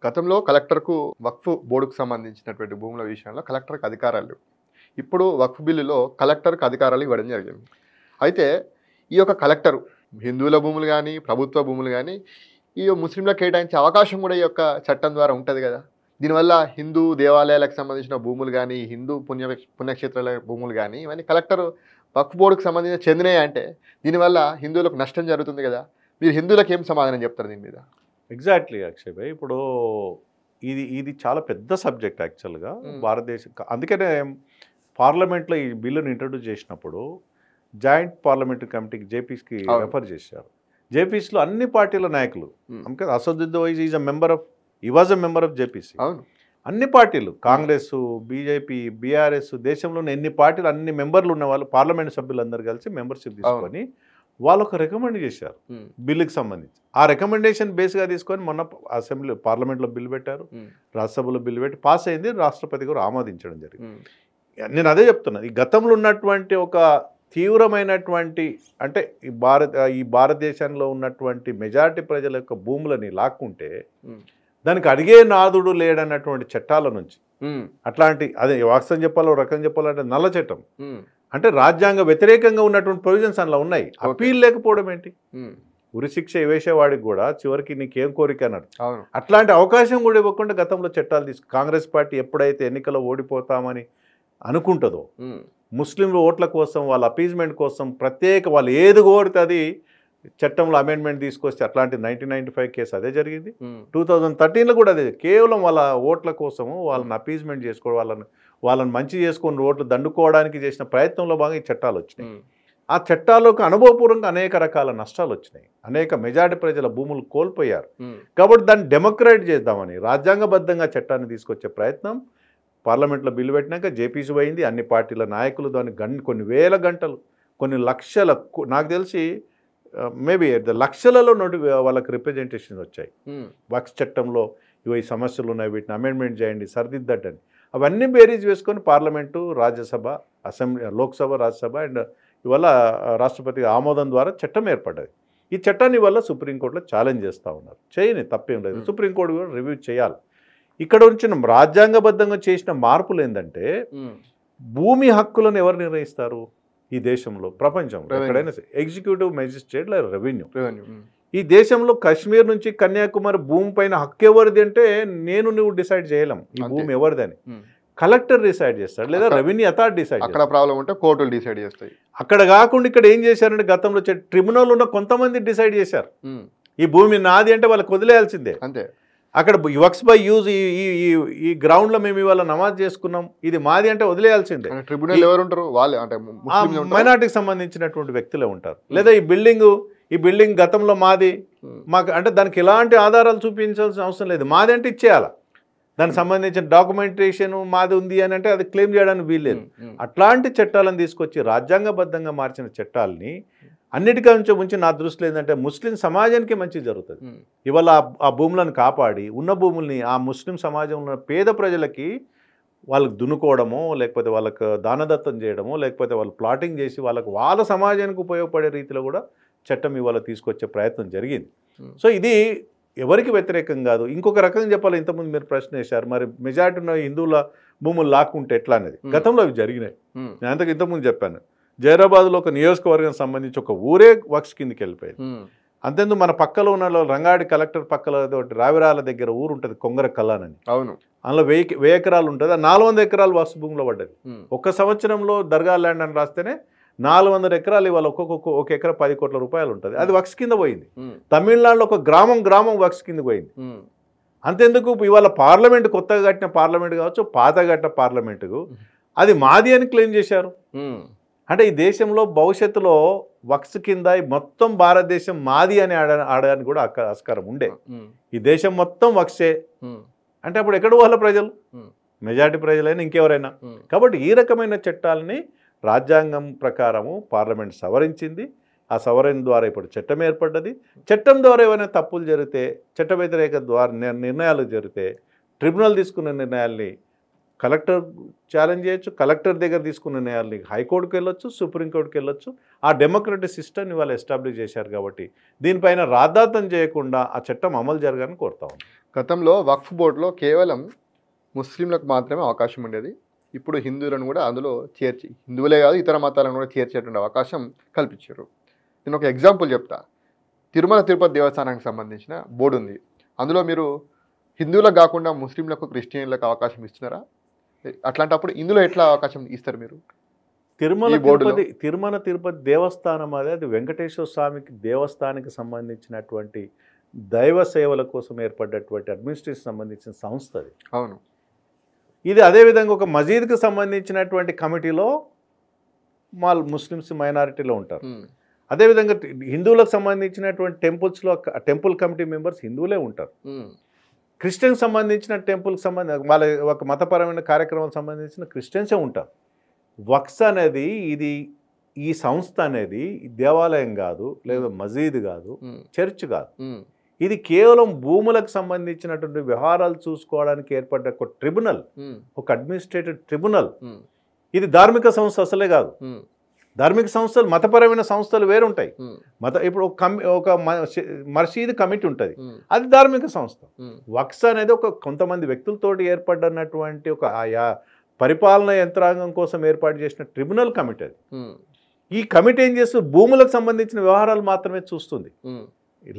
గతంలో కలెక్టర్‌కు వక్ఫ్ బోర్డుకు సంబంధించినటువంటి భూముల విషయంలో కలెక్టర్‌కి అధికారాలు లేవు. ఇప్పుడు వక్ఫ్ బిల్లులో కలెక్టర్‌కి అధికారాలు ఇవ్వడం జరిగింది. అయితే ఈ యొక్క కలెక్టరు హిందువుల భూములు గానీ, ప్రభుత్వ భూములు గానీ, ఈ ముస్లింలకు కేటాయించే అవకాశం కూడా ఈ యొక్క చట్టం ద్వారా ఉంటది గదా! దీనివల్ల హిందూ దేవాలయాలకు సంబంధించిన భూములు గానీ, హిందూ పుణ్యక్షేత్రాల భూములు గానీ, ఇవన్నీ కలెక్టరు వక్ఫ్ బోర్డుకు సంబంధించి చెందినయే అంటే, దీనివల్ల హిందువులకు నష్టం జరుగుతుంది గదా! మీరు హిందువులకు ఏం సమాధానం చెప్తారు దీని మీద? ఎగ్జాక్ట్లీ అక్షయ్ భాయ్. ఇప్పుడు ఇది ఇది చాలా పెద్ద సబ్జెక్ట్ యాక్చువల్గా భారతదేశం. అందుకనే పార్లమెంట్లో ఈ బిల్లును ఇంట్రడ్యూస్ చేసినప్పుడు జాయింట్ పార్లమెంటరీ కమిటీకి జేపీస్కి రెఫర్ చేశారు. జేపీసీలో అన్ని పార్టీల నాయకులు, అందుకే Asaduddin Owaisi is a member of of JPC. అవును, అన్ని పార్టీలు, కాంగ్రెస్, బీజేపీ, బీఆర్ఎస్, దేశంలోని ఎన్ని పార్టీలు అన్ని మెంబర్లు ఉన్న వాళ్ళు పార్లమెంట్ సభ్యులందరూ కలిసి మెంబర్షిప్ తీసుకొని వాళ్ళొక రికమెండ్ చేశారు బిల్లుకి సంబంధించి. ఆ రికమెండేషన్ బేస్గా తీసుకొని మొన్న అసెంబ్లీ పార్లమెంట్లో బిల్లు పెట్టారు, రాజ్యసభలో బిల్లు పెట్టి పాస్ అయింది, రాష్ట్రపతి గారు ఆమోదించడం జరిగింది. నేను అదే చెప్తున్నాను, ఈ గతంలో ఉన్నటువంటి ఒక తీవ్రమైనటువంటి అంటే ఈ భారతదేశంలో ఉన్నటువంటి మెజారిటీ ప్రజల యొక్క భూములని లాక్కుంటే దానికి అడిగే నాదుడు లేడన్నటువంటి చట్టాల నుంచి అట్లాంటి అదే వాస్తవం చెప్పాలో రకం చెప్పాలంటే నల్ల చట్టం అంటే రాజ్యాంగ వ్యతిరేకంగా ఉన్నటువంటి ప్రొవిజన్స్ అందులో ఉన్నాయి. అప్పీల్ లేకపోవడం ఏంటి? ఉరిశిక్ష వేసేవాడికి కూడా చివరికి నీకేం కోరిక అన్నాడు. అట్లాంటి అవకాశం కూడా ఇవ్వకుండా గతంలో చట్టాలు కాంగ్రెస్ పార్టీ ఎప్పుడైతే ఎన్నికల్లో ఓడిపోతామని అనుకుంటుందో, ముస్లింల ఓట్ల కోసం వాళ్ళ అపీజ్మెంట్ కోసం ప్రత్యేక వాళ్ళు ఏది కోరితే అది చట్టంలో అమెండ్మెంట్ తీసుకొస్తే అట్లాంటి 1995 కేసు అదే జరిగింది. 2013లో కూడా అదే, కేవలం వాళ్ళ ఓట్ల కోసము వాళ్ళని అపీజ్మెంట్ చేసుకోవడం, వాళ్ళని మంచి చేసుకొని ఓట్లు దండుకోవడానికి చేసిన ప్రయత్నంలో భాగంగా ఈ చట్టాలు వచ్చినాయి. ఆ చట్టాలకు అనుభవపూర్వకంగా అనేక రకాల నష్టాలు వచ్చినాయి, అనేక మెజారిటీ ప్రజల భూములు కోల్పోయారు. కాబట్టి దాన్ని డెమోక్రేట్ చేద్దామని రాజ్యాంగబద్ధంగా చట్టాన్ని తీసుకొచ్చే ప్రయత్నం పార్లమెంట్లో బిల్లు పెట్టినాక జేపీసీ పోయింది. అన్ని పార్టీల నాయకులు దాన్ని కొన్ని వేల గంటలు, కొన్ని లక్షల, నాకు తెలిసి మేబీ లక్షలలో వాళ్ళకి రిప్రజెంటేషన్ వచ్చాయి. వక్ఫ్ చట్టంలో ఈ సమస్యలు ఉన్నాయి, వీటిని అమెండ్మెంట్ చేయండి, సరిదిద్దటని, అవన్నీ బేరీజ్ వేసుకొని parliament, Rajya Sabha, assembly, Lok Sabha, Rajya Sabha and ఇవాళ రాష్ట్రపతి ఆమోదం ద్వారా చట్టం ఏర్పడ్డది. ఈ చట్టాన్ని వల్ల సుప్రీంకోర్టులో ఛాలెంజ్ చేస్తూ ఉన్నారు. చేయని తప్పేం లేదు, సుప్రీంకోర్టు కూడా రివ్యూ చేయాలి. ఇక్కడ వచ్చిన రాజ్యాంగబద్ధంగా చేసిన మార్పులు ఏంటంటే భూమి హక్కులను ఎవరు నిర్ణయిస్తారు ఈ దేశంలో, ప్రపంచంలో ఎక్కడైనా ఎగ్జిక్యూటివ్, మెజిస్ట్రేట్ లేదా రెవెన్యూ. ఈ దేశంలో కాశ్మీర్ నుంచి కన్యాకుమారి భూమి పైన హక్కు ఎవరిది అంటే నువ్వు డిసైడ్ చేయలేం ఈ భూమి ఎవరిదని. కలెక్టర్ డిసైడ్ చేస్తాడు లేదా రెవెన్యూ అథారిటీ డిసైడ్. అక్కడ ప్రాబ్లం ఉంటే కోర్టులు డిసైడ్ చేస్తాయి. అక్కడ కాకుండా ఇక్కడ ఏం చేశారంటే గతంలో ట్రిబ్యునల్ ఉన్న కొంతమంది డిసైడ్ చేశారు ఈ భూమి నాది అంటే వాళ్ళకి వదిలేయాల్సిందే అంతే. అక్కడ వక్స్ బై యూజ్ ఈ గ్రౌండ్లో మేము ఇవాళ నమాజ్ చేసుకున్నాం, ఇది మాది అంటే వదిలేయాల్సిందే. ట్రిబ్యునల్ ఎవరు ఉంటారు? వాళ్ళే, అంటే మైనార్టీకి సంబంధించినటువంటి వ్యక్తులే ఉంటారు. లేదా ఈ బిల్డింగ్ గతంలో మాది, మాకు అంటే దానికి ఎలాంటి ఆధారాలు చూపించాల్సిన అవసరం లేదు, మాది అంటే ఇచ్చేయాలి. దానికి సంబంధించిన డాక్యుమెంటేషన్ మాది ఉంది అని అంటే అది క్లెయిమ్ చేయడానికి వీల్లేదు. అట్లాంటి చట్టాలను తీసుకొచ్చి రాజ్యాంగబద్ధంగా మార్చిన చట్టాలని అన్నిటికంటే ఉంచి నా దృష్టిలో ఏంటంటే ముస్లిం సమాజానికి మంచి జరుగుతుంది. ఇవాళ ఆ భూములను కాపాడి ఉన్న భూముల్ని ఆ ముస్లిం సమాజంలో పేద ప్రజలకి వాళ్ళకి దున్నుకోవడమో, లేకపోతే వాళ్ళకు దానదత్తం చేయడమో, లేకపోతే వాళ్ళు ప్లాటింగ్ చేసి వాళ్ళ సమాజానికి ఉపయోగపడే రీతిలో కూడా చట్టం ఇవాళ తీసుకొచ్చే ప్రయత్నం జరిగింది. సో ఇది ఎవరికి వ్యతిరేకం కాదు. ఇంకొక రకంగా చెప్పాలి, ఇంతకుముందు మీరు ప్రశ్న వేశారు, మరి మెజారిటీ ఉన్న హిందువుల భూములు లాక్కుంటే ఎట్లా అనేది. గతంలో అవి జరిగినాయి. నేను ఇంతకుముందు చెప్పాను, జైరాబాద్లో ఒక నియోజకవర్గానికి సంబంధించి ఒక ఊరే వక్స్ కిందకి వెళ్ళిపోయింది. అంతేందుకు మన పక్కలో ఉన్న రంగాడి కలెక్టర్ పక్కల రావిరాల దగ్గర ఊరు ఉంటుంది కొంగర కల్లాన్ అని. అవును, అందులో 1000 ఎకరాలు ఉంటుంది. ఆ 400 ఎకరాలు వక్స్ భూమిలో పడ్డది. ఒక్క సంవత్సరంలో దర్గా ల్యాండ్ అని రాస్తేనే 400 ఎకరాలు ఇవాళ ఒక ఎకరా 10 కోట్ల రూపాయలు ఉంటుంది. అది వక్స్ కింద పోయింది. తమిళనాడులో ఒక గ్రామం వక్స్ కింద పోయింది. అంతేందుకు ఇవాళ పార్లమెంట్, కొత్తగా కట్టిన పార్లమెంట్ కావచ్చు, పాత కట్టిన పార్లమెంటుకు అది మాది అని క్లెయిమ్ చేశారు. అంటే ఈ దేశంలో భవిష్యత్తులో వక్స్ కింద మొత్తం భారతదేశం మాది అని ఆడడానికి కూడా ఆస్కారం ఉండే. ఈ దేశం మొత్తం వక్సే అంటే అప్పుడు ఎక్కడ వాళ్ళ ప్రజలు, మెజారిటీ ప్రజలైనా ఇంకెవరైనా. కాబట్టి ఈ రకమైన చట్టాలని రాజ్యాంగం ప్రకారము పార్లమెంట్ సవరించింది. ఆ సవరణ ద్వారా ఇప్పుడు చట్టం ఏర్పడ్డది. చట్టం ద్వారా ఏమైనా తప్పులు జరిగితే, చట్ట వ్యతిరేక ద్వారా నిర్ణయాలు జరిగితే ట్రిబ్యునల్ తీసుకున్న నిర్ణయాల్ని కలెక్టర్ ఛాలెంజ్ చేయొచ్చు. కలెక్టర్ దగ్గర తీసుకున్న నిర్ణయాల్ని హైకోర్టుకు వెళ్ళొచ్చు, సుప్రీంకోర్టుకు వెళ్ళొచ్చు. ఆ డెమోక్రటిక్ సిస్టమ్ని వాళ్ళు ఎస్టాబ్లిష్ చేశారు. కాబట్టి దీనిపైన రాద్ధాంతం చేయకుండా ఆ చట్టం అమలు జరగాలని కోరుతా ఉన్నాం. గతంలో వక్ఫ్ బోర్డులో కేవలం ముస్లింలకు మాత్రమే అవకాశం ఉండేది. ఇప్పుడు హిందువులను కూడా అందులో చేర్చి, హిందువులే కాదు ఇతర మతాలను కూడా చేర్చేటువంటి అవకాశం కల్పించారు. నేను ఒక ఎగ్జాంపుల్ చెప్తా. తిరుమల తిరుపతి దేవస్థానానికి సంబంధించిన బోర్డు ఉంది. అందులో మీరు హిందువులకు కాకుండా ముస్లింలకు, క్రిస్టియన్లకు అవకాశం ఇస్తున్నారా? అట్లాంటప్పుడు ఇందులో ఎట్లా అవకాశం ఇస్తారు మీరు? తిరుమల తిరుపతి దేవస్థానం అది వెంకటేశ్వర స్వామికి దేవస్థానానికి సంబంధించినటువంటి దైవ సేవల కోసం ఏర్పడ్డటువంటి అడ్మినిస్ట్రేషన్ సంబంధించిన సంస్థ అది. అవును. ఇది అదేవిధంగా ఒక మసీద్కి సంబంధించినటువంటి కమిటీలో ముస్లిమ్స్ మైనారిటీలో ఉంటారు. అదేవిధంగా హిందువులకు సంబంధించినటువంటి టెంపుల్స్లో టెంపుల్ కమిటీ మెంబర్స్ హిందువులే ఉంటారు. క్రిస్టియన్కి సంబంధించిన టెంపుల్కి వాళ్ళ ఒక మతపరమైన కార్యక్రమాలకు సంబంధించిన క్రిస్టియన్సే ఉంటారు. వక్స్ అనేది ఈ సంస్థ అనేది దేవాలయం కాదు, లేదా మసీద్ కాదు, చర్చ్ కాదు. ఇది కేవలం భూములకు సంబంధించినటువంటి వ్యవహారాలు చూసుకోవడానికి ఏర్పడ్డ ఒక ట్రిబ్యునల్, ఒక అడ్మినిస్ట్రేటివ్ ట్రిబ్యునల్. ఇది ధార్మిక సంస్థ అసలే కాదు. ధార్మిక సంస్థలు, మతపరమైన సంస్థలు వేరుంటాయి. ఇప్పుడు ఒక మసీద్ కమిటీ ఉంటుంది, అది ధార్మిక సంస్థ. వక్స్ అనేది కొంతమంది వ్యక్తులతోటి ఏర్పడినటువంటి ఒక ఆయా పరిపాలన యంత్రాంగం కోసం ఏర్పాటు చేసిన ట్రిబ్యునల్ కమిటీ అది. ఈ కమిటీ ఏం చేస్తుంది? భూములకు సంబంధించిన వ్యవహారాలు మాత్రమే చూస్తుంది.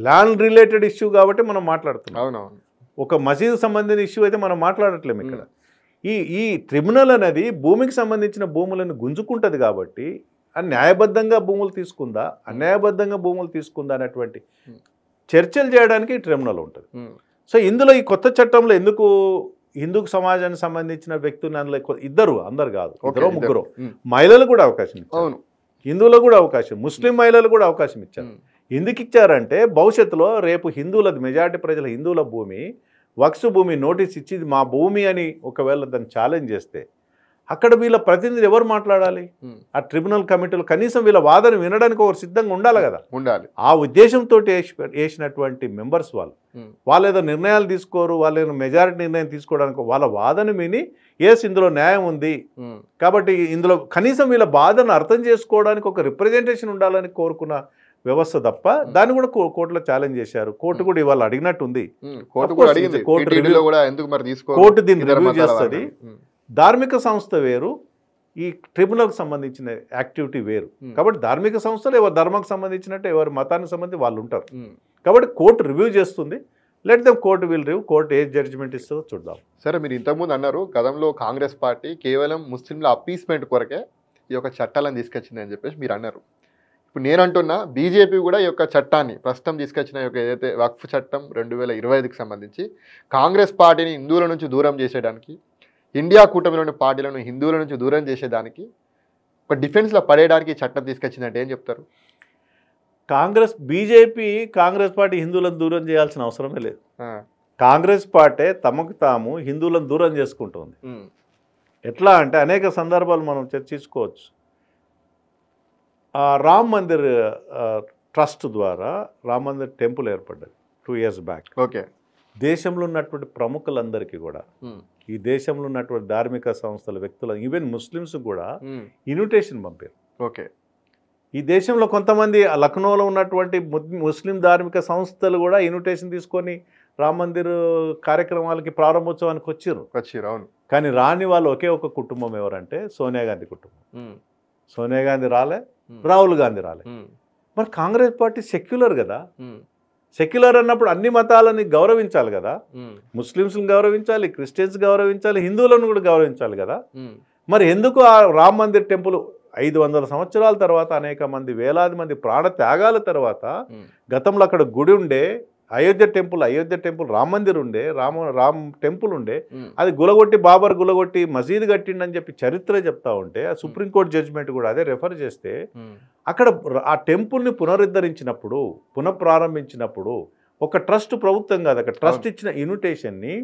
ల్యాండ్ రిలేటెడ్ ఇష్యూ కాబట్టి మనం మాట్లాడుతున్నాం. అవునవును. ఒక మసీదు సంబంధించిన ఇష్యూ అయితే మనం మాట్లాడట్లేము ఇక్కడ. ఈ ట్రిబ్యునల్ అనేది భూమికి సంబంధించిన భూములను గుంజుకుంటుంది కాబట్టి న్యాయబద్ధంగా భూములు తీసుకుందా, అన్యాయబద్ధంగా భూములు తీసుకుందా అనేటువంటి చర్చలు చేయడానికి ఈ ట్రిబ్యునల్ ఉంటుంది. సో ఇందులో ఈ కొత్త చట్టంలో ఎందుకు హిందూ సమాజానికి సంబంధించిన వ్యక్తులు అందులో అందరు కాదు, ఇద్దరు ముగ్గురు మహిళలు కూడా అవకాశం ఇచ్చారు. హిందువులకు కూడా అవకాశం, ముస్లిం మహిళలు కూడా అవకాశం ఇచ్చారు. ఎందుకు ఇచ్చారంటే భవిష్యత్తులో రేపు హిందువుల మెజారిటీ ప్రజల హిందువుల భూమి, వక్స్ భూమి నోటీస్ ఇచ్చి మా భూమి అని ఒకవేళ దాన్ని ఛాలెంజ్ చేస్తే అక్కడ వీళ్ళ ప్రతినిధులు ఎవరు మాట్లాడాలి? ఆ ట్రిబ్యునల్ కమిటీలో కనీసం వీళ్ళ వాదన వినడానికి ఒకరు సిద్ధంగా ఉండాలి కదా. ఆ ఉద్దేశంతో వేసినటువంటి మెంబర్స్ వాళ్ళు ఏదో నిర్ణయాలు తీసుకోరు, వాళ్ళు ఏదో మెజారిటీ నిర్ణయం తీసుకోవడానికి వాళ్ళ వాదన విని ఇందులో న్యాయం ఉంది కాబట్టి ఇందులో కనీసం వీళ్ళ బాధను అర్థం చేసుకోవడానికి ఒక రిప్రజెంటేషన్ ఉండాలని కోరుకున్న వ్యవస్థ తప్ప దాన్ని కూడా కోర్టులో ఛాలెంజ్ చేశారు. కోర్టు కూడా ఇవాళ అడిగినట్టుంది. కోర్టు దీన్ని రివ్యూ చేస్తుంది. ధార్మిక సంస్థ వేరు, ఈ ట్రిబ్యునల్కి సంబంధించిన యాక్టివిటీ వేరు. కాబట్టి ధార్మిక సంస్థలు ఎవరు ధర్మానికి సంబంధించినట్టు ఎవరి మతానికి సంబంధించి వాళ్ళు ఉంటారు. కాబట్టి కోర్టు రివ్యూ చేస్తుంది. Let them court will review. Court ఏ జడ్జిమెంట్ ఇస్తుందో చూద్దాం. సరే, మీరు ఇంతకుముందు అన్నారు గతంలో కాంగ్రెస్ పార్టీ కేవలం ముస్లింల అప్పీస్మెంట్ కొరకే ఈ యొక్క చట్టాలను తీసుకొచ్చింది అని చెప్పేసి మీరు అన్నారు. ఇప్పుడు నేను అంటున్నా బీజేపీ కూడా ఈ యొక్క చట్టాన్ని ప్రస్తుతం తీసుకొచ్చిన యొక్క ఏదైతే వక్ఫ్ చట్టం 2025కి సంబంధించి కాంగ్రెస్ పార్టీని హిందువుల నుంచి దూరం చేసేయడానికి, ఇండియా కూటమిలోని పార్టీలను హిందువుల నుంచి దూరం చేసేదానికి, ఒక డిఫెన్స్లో పడేయడానికి చట్టం తీసుకొచ్చిందంటే ఏం చెప్తారు? కాంగ్రెస్ పార్టీ హిందువులను దూరం చేయాల్సిన అవసరమే లేదు. కాంగ్రెస్ పార్టీ తమకు తాము హిందువులను దూరం చేసుకుంటుంది. ఎట్లా అంటే అనేక సందర్భాలు మనం చర్చించుకోవచ్చు. రామ్ మందిర్ ట్రస్ట్ ద్వారా రామ్ మందిర్ టెంపుల్ ఏర్పడ్డది 2 years బ్యాక్. ఓకే. దేశంలో ఉన్నటువంటి ప్రముఖులందరికీ కూడా, ఈ దేశంలో ఉన్నటువంటి ధార్మిక సంస్థల వ్యక్తులు, ఈవెన్ ముస్లిమ్స్ కూడా ఇన్విటేషన్ పంపారు. ఓకే. ఈ దేశంలో కొంతమంది లక్నోలో ఉన్నటువంటి ముస్లిం ధార్మిక సంస్థలు కూడా ఇన్విటేషన్ తీసుకొని రామ్ మందిర్ కార్యక్రమాలకి ప్రారంభోత్సవానికి వచ్చారు. అవును. కానీ రాని వాళ్ళు ఒకే ఒక కుటుంబం ఎవరంటే సోనియా గాంధీ కుటుంబం. సోనియా గాంధీ రాలే, రాహుల్ గాంధీ రాలే. మరి కాంగ్రెస్ పార్టీ సెక్యులర్ కదా. సెక్యులర్ అన్నప్పుడు అన్ని మతాలని గౌరవించాలి కదా. ముస్లిమ్స్ని గౌరవించాలి, క్రిస్టియన్స్ గౌరవించాలి, హిందువులను కూడా గౌరవించాలి కదా. మరి ఎందుకు ఆ రామ్ మందిర్ టెంపుల్ 500 సంవత్సరాల తర్వాత, అనేక మంది వేలాది మంది ప్రాణ త్యాగాల తర్వాత, గతంలో అక్కడ గుడి ఉండే, అయోధ్య టెంపుల్ రామ్ మందిర్ ఉండే, రామ్ టెంపుల్ ఉండే, అది గులగొట్టి బాబర్ గులగొట్టి మసీద్ కట్టిండని చెప్పి చరిత్ర చెప్తా ఉంటే, ఆ సుప్రీంకోర్టు జడ్జిమెంట్ కూడా అదే రెఫర్ చేస్తే, అక్కడ ఆ టెంపుల్ని పునరుద్ధరించినప్పుడు, పునఃప్రారంభించినప్పుడు ఒక ట్రస్ట్, ప్రభుత్వం కాదు, అక్కడ ట్రస్ట్ ఇచ్చిన ఇన్విటేషన్ని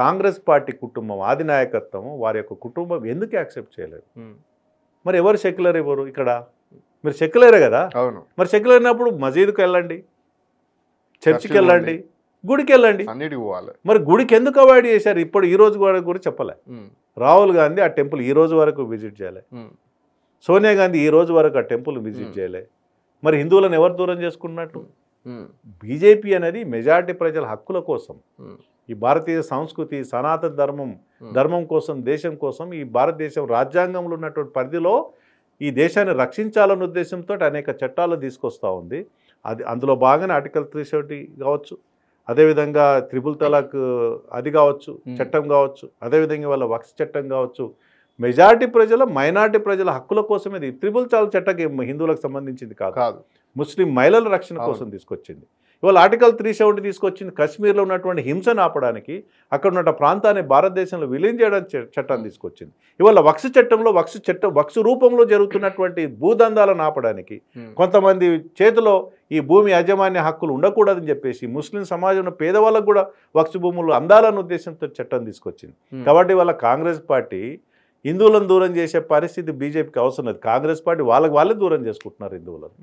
కాంగ్రెస్ పార్టీ కుటుంబం, ఆదినాయకత్వం, వారి యొక్క కుటుంబం ఎందుకు యాక్సెప్ట్ చేయలేదు? మరి ఎవరు సెక్యులర్? ఎవరు ఇక్కడ? మీరు సెక్యులరే కదా. అవును. మరి సెక్యులర్ అయినప్పుడు మసీదుకి వెళ్ళండి, చర్చికి వెళ్ళండి, గుడికి వెళ్ళండి. మరి గుడికి ఎందుకు అవాయిడ్ చేశారు? ఇప్పుడు ఈ రోజు వరకు కూడా చెప్పలే. రాహుల్ గాంధీ ఆ టెంపుల్ ఈ రోజు వరకు విజిట్ చేయలే. సోనియా గాంధీ ఈ రోజు వరకు ఆ టెంపుల్ విజిట్ చేయలే. మరి హిందువులను ఎవరు దూరం చేసుకున్నట్టు? బీజేపీ అనేది మెజారిటీ ప్రజల హక్కుల కోసం, ఈ భారతీయ సంస్కృతి సనాతన ధర్మం కోసం దేశం కోసం ఈ భారతదేశం రాజ్యాంగంలో ఉన్నటువంటి పరిధిలో ఈ దేశాన్ని రక్షించాలన్న ఉద్దేశంతో అనేక చట్టాలు తీసుకొస్తూ ఉంది. అందులో భాగంగా ఆర్టికల్ 370 కావచ్చు, అదేవిధంగా త్రిపుల్ తలాక్ అది కావచ్చు చట్టం కావచ్చు, అదేవిధంగా వాళ్ళ వక్ఫ్ చట్టం కావచ్చు. మెజారిటీ ప్రజల మైనారిటీ ప్రజల హక్కుల కోసమే త్రిపుల్ తలాక్ చట్టం హిందువులకు సంబంధించింది కాదు, ముస్లిం మహిళల రక్షణ కోసం తీసుకొచ్చింది. ఇవాళ ఆర్టికల్ 370 తీసుకొచ్చింది కాశ్మీర్లో ఉన్నటువంటి హింసను ఆపడానికి, అక్కడ ఉన్న ప్రాంతాన్ని భారతదేశంలో విలీనం చేయడానికి చట్టాన్ని తీసుకొచ్చింది. ఇవాళ వక్ఫ్ చట్టంలో వక్ఫ్ రూపంలో జరుగుతున్నటువంటి భూదందాలను ఆపడానికి, కొంతమంది చేతిలో ఈ భూమి యాజమాన్య హక్కులు ఉండకూడదని చెప్పేసి ముస్లిం సమాజంలో పేదవాళ్ళకు కూడా వక్ఫ్ భూములు అందాలన్న ఉద్దేశంతో చట్టం తీసుకొచ్చింది. కాబట్టి వాళ్ళ కాంగ్రెస్ పార్టీ హిందువులను దూరం చేసే పరిస్థితి బీజేపీకి అవసరం లేదు. కాంగ్రెస్ పార్టీ వాళ్ళే దూరం చేసుకుంటున్నారు హిందువులను.